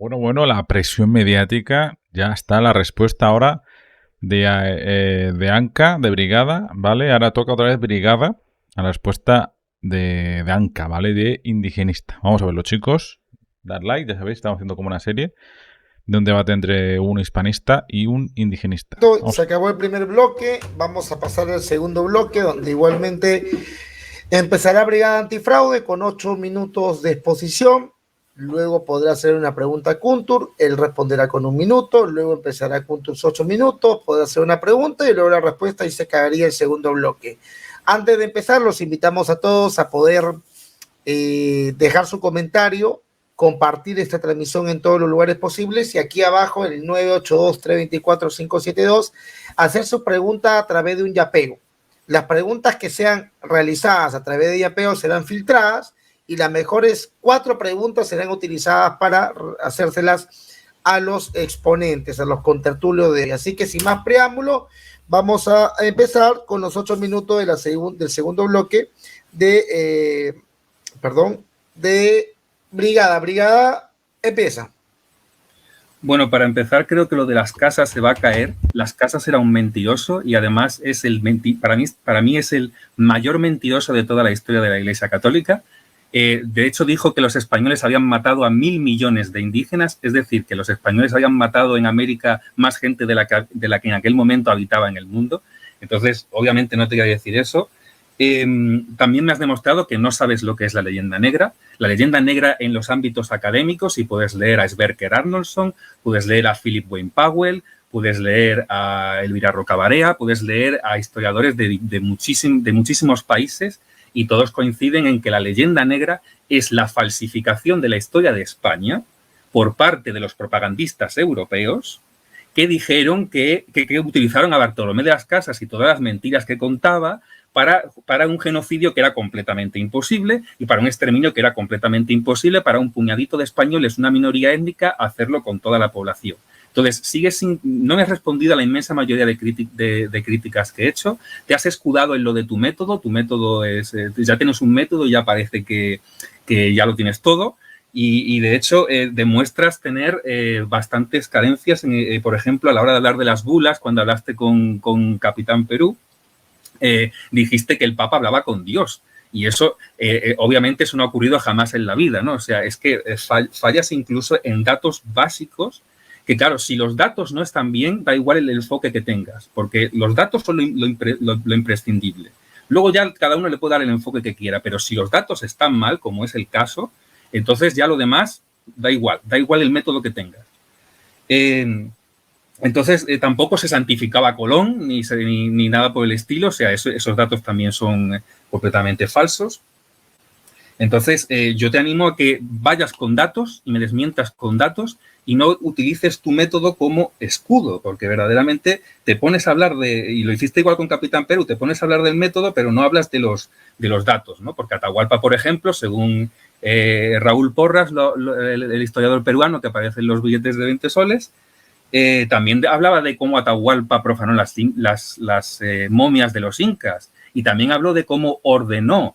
Bueno, la presión mediática, ya está la respuesta ahora de Anca, de Brigada, ¿vale? Ahora toca otra vez Brigada, a la respuesta de Anca, ¿vale? De indigenista. Vamos a verlo, chicos. Dar like, ya sabéis, estamos haciendo como una serie de un debate entre un hispanista y un indigenista. Se acabó el primer bloque, vamos a pasar al segundo bloque, donde igualmente empezará Brigada Antifraude con 8 minutos de exposición. Luego podrá hacer una pregunta a Kuntur, él responderá con 1 minuto, luego empezará Kuntur 8 minutos, podrá hacer una pregunta y luego la respuesta y se acabaría el segundo bloque. Antes de empezar, los invitamos a todos a poder dejar su comentario, compartir esta transmisión en todos los lugares posibles y aquí abajo en el 982-324-572 hacer su pregunta a través de un yapeo. Las preguntas que sean realizadas a través de yapeo serán filtradas y las mejores 4 preguntas serán utilizadas para hacérselas a los exponentes, a los contertulios de hoy. Así que sin más preámbulo, vamos a empezar con los 8 minutos de del segundo bloque de Brigada. Brigada, empieza. Bueno, para empezar, creo que lo de las casas se va a caer. Las casas era un mentiroso y además es para mí es el mayor mentiroso de toda la historia de la Iglesia Católica. De hecho, dijo que los españoles habían matado a 1.000 millones de indígenas, es decir, que los españoles habían matado en América más gente de la que en aquel momento habitaba en el mundo. Entonces, obviamente no te voy a decir eso. También me has demostrado que no sabes lo que es la leyenda negra. La leyenda negra en los ámbitos académicos, y puedes leer a Sverker Arnoldson, puedes leer a Philip Wayne Powell, puedes leer a Elvira Rocabarea, puedes leer a historiadores de muchísimos países y todos coinciden en que la leyenda negra es la falsificación de la historia de España por parte de los propagandistas europeos que dijeron que utilizaron a Bartolomé de las Casas y todas las mentiras que contaba para un genocidio que era completamente imposible y para un exterminio que era completamente imposible para un puñadito de españoles, una minoría étnica, hacerlo con toda la población. Entonces, no me has respondido a la inmensa mayoría de críticas que he hecho, te has escudado en lo de tu método es, ya tienes un método y ya parece que ya lo tienes todo. Y de hecho, demuestras tener bastantes carencias, por ejemplo, a la hora de hablar de las bulas, cuando hablaste con Capitán Perú, dijiste que el Papa hablaba con Dios. Y eso, obviamente, eso no ha ocurrido jamás en la vida, ¿no? O sea, es que fallas incluso en datos básicos, que claro, si los datos no están bien, da igual el enfoque que tengas, porque los datos son lo imprescindible. Luego ya cada uno le puede dar el enfoque que quiera, pero si los datos están mal, como es el caso, entonces ya lo demás da igual el método que tengas. Entonces tampoco se santificaba a Colón ni nada por el estilo, o sea, esos datos también son completamente falsos. Entonces yo te animo a que vayas con datos y me desmientas con datos y no utilices tu método como escudo, porque verdaderamente te pones a hablar y lo hiciste igual con Capitán Perú, te pones a hablar del método, pero no hablas de los datos, ¿no? Porque Atahualpa, por ejemplo, según Raúl Porras, el historiador peruano que aparece en los billetes de 20 soles, también hablaba de cómo Atahualpa profanó las momias de los incas y también habló de cómo ordenó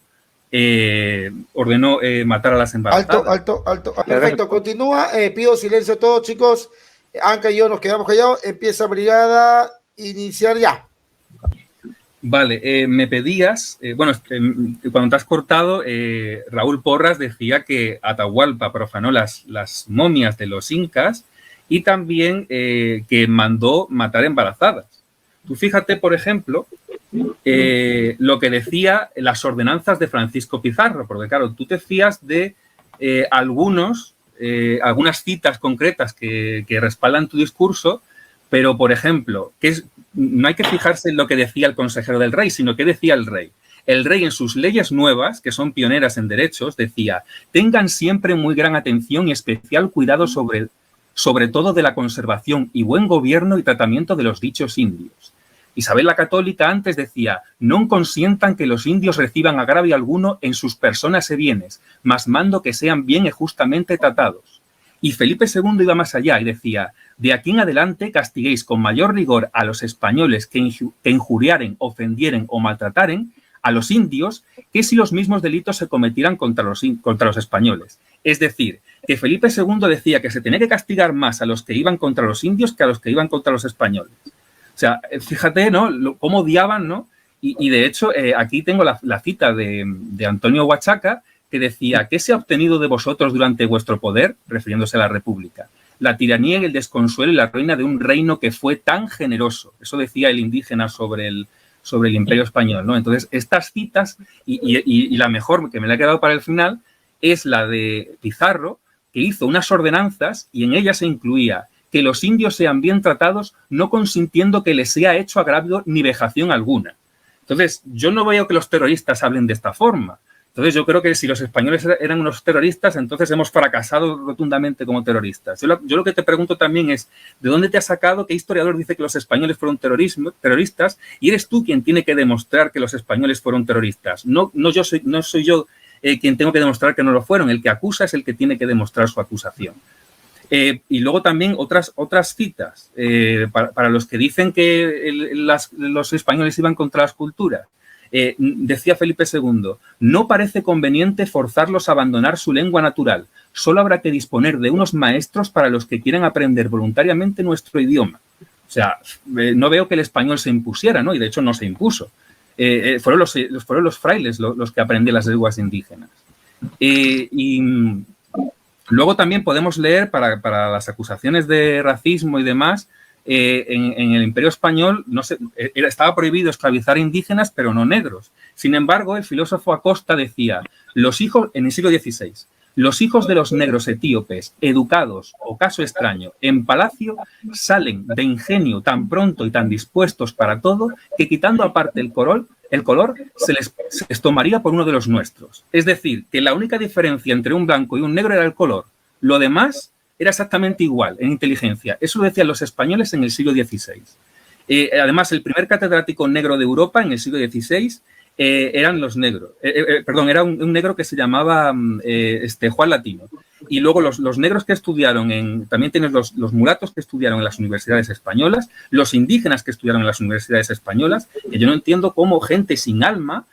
matar a las embarazadas. Alto. Perfecto, continúa. Pido silencio a todos, chicos. Anca y yo nos quedamos callados. Empieza Brigada, iniciar ya. Vale, me pedías, cuando te has cortado, Raúl Porras decía que Atahualpa profanó las momias de los incas y también que mandó matar embarazadas. Tú fíjate, por ejemplo, lo que decía las ordenanzas de Francisco Pizarro, porque claro, tú te fías de algunas citas concretas que respaldan tu discurso, pero, por ejemplo, no hay que fijarse en lo que decía el consejero del rey, sino que decía el rey. El rey en sus leyes nuevas, que son pioneras en derechos, decía: tengan siempre muy gran atención y especial cuidado sobre todo de la conservación y buen gobierno y tratamiento de los dichos indios. Isabel la Católica antes decía: no consientan que los indios reciban agravio alguno en sus personas e bienes, mas mando que sean bien y justamente tratados. Y Felipe II iba más allá y decía: de aquí en adelante castiguéis con mayor rigor a los españoles que injuriaren, ofendieren o maltrataren, a los indios que si los mismos delitos se cometieran contra los españoles. Es decir, que Felipe II decía que se tenía que castigar más a los que iban contra los indios que a los que iban contra los españoles. O sea, fíjate, ¿no? Cómo odiaban, ¿no? Y de hecho, aquí tengo la cita de Antonio Huachaca, que decía: ¿qué se ha obtenido de vosotros durante vuestro poder? Refiriéndose a la República. La tiranía y el desconsuelo y la ruina de un reino que fue tan generoso. Eso decía el indígena sobre el Imperio Español, ¿no? Entonces, estas citas, y la mejor, que me la he quedado para el final, es la de Pizarro, que hizo unas ordenanzas y en ellas se incluía que los indios sean bien tratados, no consintiendo que les sea hecho agravio ni vejación alguna. Entonces, yo no veo que los terroristas hablen de esta forma. Entonces, yo creo que si los españoles eran unos terroristas, entonces hemos fracasado rotundamente como terroristas. Yo lo que te pregunto también es, ¿de dónde te has sacado? ¿Qué historiador dice que los españoles fueron terroristas? Y eres tú quien tiene que demostrar que los españoles fueron terroristas. No soy yo quien tengo que demostrar que no lo fueron. El que acusa es el que tiene que demostrar su acusación. Y luego también otras citas para los que dicen que los españoles iban contra las culturas. Decía Felipe II: no parece conveniente forzarlos a abandonar su lengua natural. Solo habrá que disponer de unos maestros para los que quieran aprender voluntariamente nuestro idioma. O sea, no veo que el español se impusiera, ¿no? Y de hecho no se impuso. Fueron los frailes los que aprendían las lenguas indígenas. Luego también podemos leer para las acusaciones de racismo y demás, en el Imperio Español estaba prohibido esclavizar indígenas, pero no negros. Sin embargo, el filósofo Acosta decía, en el siglo XVI, los hijos de los negros etíopes, educados o caso extraño, en palacio, salen de ingenio tan pronto y tan dispuestos para todo, que quitando aparte el color se les tomaría por uno de los nuestros. Es decir, que la única diferencia entre un blanco y un negro era el color. Lo demás era exactamente igual en inteligencia. Eso lo decían los españoles en el siglo XVI. Además, el primer catedrático negro de Europa en el siglo XVI eran los negros. Era un negro que se llamaba Juan Latino. Y luego los negros que estudiaron también tienes los mulatos que estudiaron en las universidades españolas, los indígenas que estudiaron en las universidades españolas, que yo no entiendo cómo gente sin alma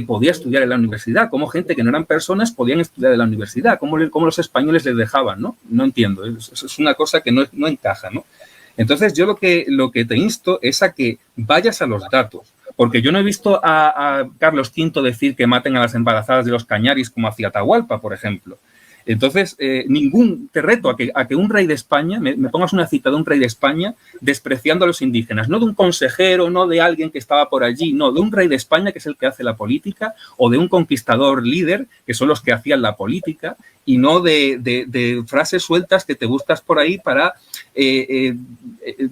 podía estudiar en la universidad, cómo gente que no eran personas podían estudiar en la universidad, cómo los españoles les dejaban, ¿no? No entiendo, es una cosa que no encaja, ¿no? Entonces, yo lo que te insto es a que vayas a los datos, porque yo no he visto a Carlos V decir que maten a las embarazadas de los Cañaris como hacía Atahualpa, por ejemplo. Entonces, te reto a que un rey de España, me pongas una cita de un rey de España despreciando a los indígenas, no de un consejero, no de alguien que estaba por allí, no, de un rey de España que es el que hace la política, o de un conquistador líder, que son los que hacían la política, y no de frases sueltas que te buscas por ahí para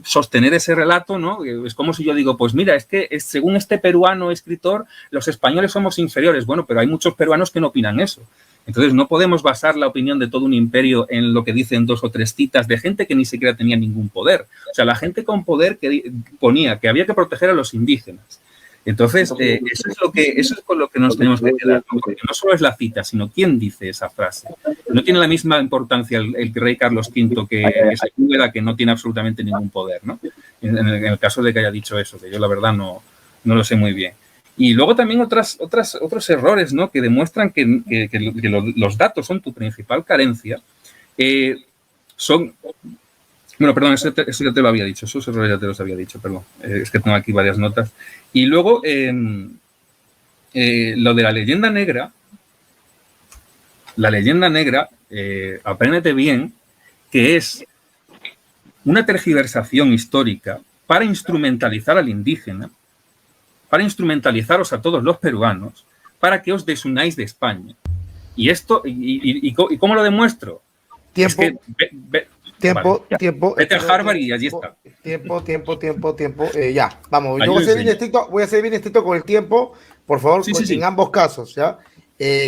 sostener ese relato, ¿no? Es como si yo digo, pues mira, es que según este peruano escritor, los españoles somos inferiores. Bueno, pero hay muchos peruanos que no opinan eso. Entonces, no podemos basar la opinión de todo un imperio en lo que dicen 2 o 3 citas de gente que ni siquiera tenía ningún poder. O sea, la gente con poder que ponía que había que proteger a los indígenas. Entonces, eso es con lo que nos tenemos que quedar, ¿no? Porque no solo es la cita, sino quién dice esa frase. No tiene la misma importancia el rey Carlos V que Sepúlveda, que no tiene absolutamente ningún poder, ¿no? En el caso de que haya dicho eso, que yo la verdad no lo sé muy bien. Y luego también otros errores, ¿no? Que demuestran que los datos son tu principal carencia. Bueno, perdón, eso ya te lo había dicho. Esos errores ya te los había dicho, perdón. Es que tengo aquí varias notas. Y luego, lo de la leyenda negra. La leyenda negra, apréndete bien, que es una tergiversación histórica para instrumentalizar al indígena, para instrumentalizaros a todos los peruanos, para que os desunáis de España. Y esto, ¿y cómo lo demuestro? Tiempo. Es que, Tiempo. Vete a Harvard y allí está. Tiempo. Ya, vamos. Yo voy a ser bien estricto con el tiempo, por favor, en ambos casos, ¿ya?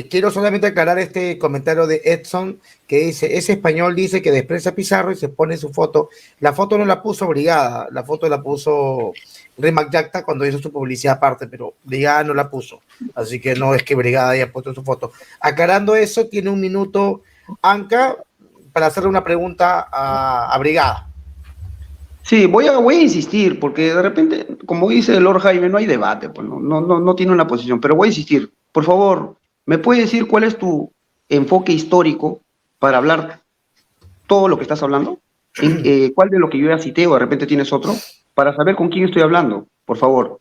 Quiero solamente aclarar este comentario de Edson, que dice, ese español dice que desprecia a Pizarro y se pone su foto. La foto no la puso Brigada, la foto la puso Rimac Yacta cuando hizo su publicidad aparte, pero Brigada no la puso. Así que no es que Brigada haya puesto su foto. Aclarando eso, tiene 1 minuto Anca para hacerle una pregunta a Brigada. Sí, voy a insistir, porque de repente, como dice el Lord Jaime, no hay debate, pues no tiene una posición, pero voy a insistir. Por favor, ¿me puedes decir cuál es tu enfoque histórico para hablar todo lo que estás hablando? ¿Cuál de lo que yo ya cité o de repente tienes otro? Para saber con quién estoy hablando, por favor.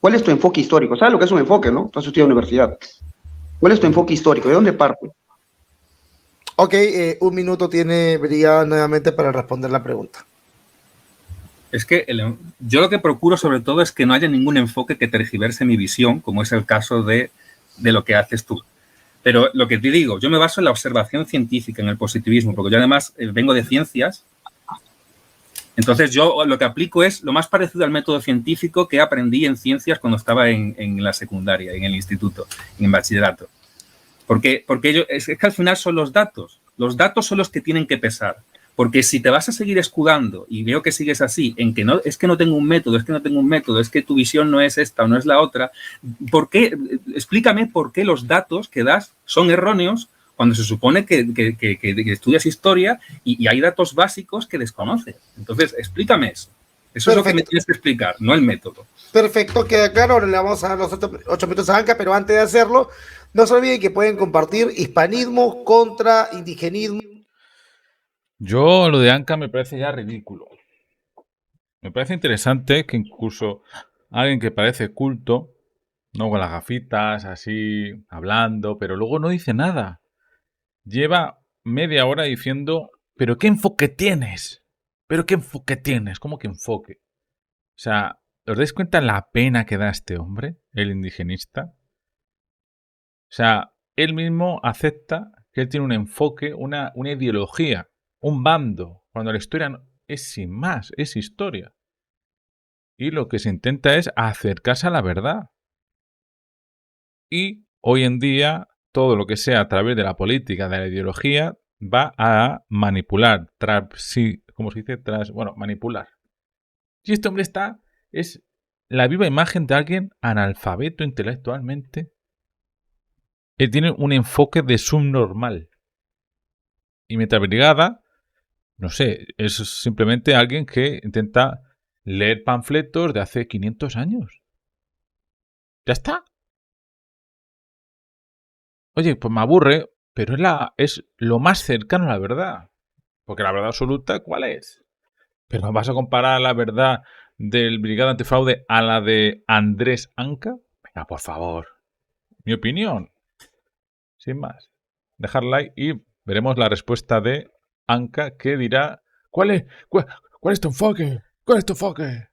¿Cuál es tu enfoque histórico? ¿Sabes lo que es un enfoque, no? Tú has estudiado en la universidad. ¿Cuál es tu enfoque histórico? ¿De dónde parte? Ok, un minuto tiene Brigada nuevamente para responder la pregunta. Es que yo lo que procuro sobre todo es que no haya ningún enfoque que tergiverse mi visión, como es el caso de lo que haces tú. Pero lo que te digo, yo me baso en la observación científica, en el positivismo, porque yo además vengo de ciencias. Entonces yo lo que aplico es lo más parecido al método científico que aprendí en ciencias cuando estaba en la secundaria, en el instituto, en bachillerato. Porque es que al final son los datos son los que tienen que pesar. Porque si te vas a seguir escudando, y veo que sigues así, en que no, es que no tengo un método, es que tu visión no es esta o no es la otra, ¿por qué? Explícame por qué los datos que das son erróneos cuando se supone que estudias historia y hay datos básicos que desconoces. Entonces, explícame eso. Eso es lo que me tienes que explicar, no el método. Perfecto, queda claro. Ahora le vamos a dar los 8 minutos a Anca, pero antes de hacerlo, no se olviden que pueden compartir hispanismo contra indigenismo. Yo lo de Anka me parece ya ridículo. Me parece interesante que incluso alguien que parece culto, no con las gafitas, así, hablando, pero luego no dice nada. Lleva media hora diciendo, ¿pero qué enfoque tienes? ¿Pero qué enfoque tienes? ¿Cómo que enfoque? O sea, ¿os dais cuenta la pena que da este hombre, el indigenista? O sea, él mismo acepta que él tiene un enfoque, una ideología, un bando, cuando la historia es sin más, es historia. Y lo que se intenta es acercarse a la verdad. Y hoy en día, todo lo que sea a través de la política, de la ideología, va a manipular, ¿cómo se dice? Manipular. Y este hombre es la viva imagen de alguien analfabeto intelectualmente. Él tiene un enfoque de subnormal. Y mientras Brigada, no sé, es simplemente alguien que intenta leer panfletos de hace 500 años. Ya está. Oye, pues me aburre, pero es lo más cercano a la verdad. Porque la verdad absoluta, ¿cuál es? Pero ¿vas a comparar la verdad del Brigada Antifraude a la de Andrés Anca? Venga, por favor. Mi opinión. Sin más. Dejar like y veremos la respuesta de Anca que dirá ¿cuál es tu enfoque? ¿Cuál es tu enfoque?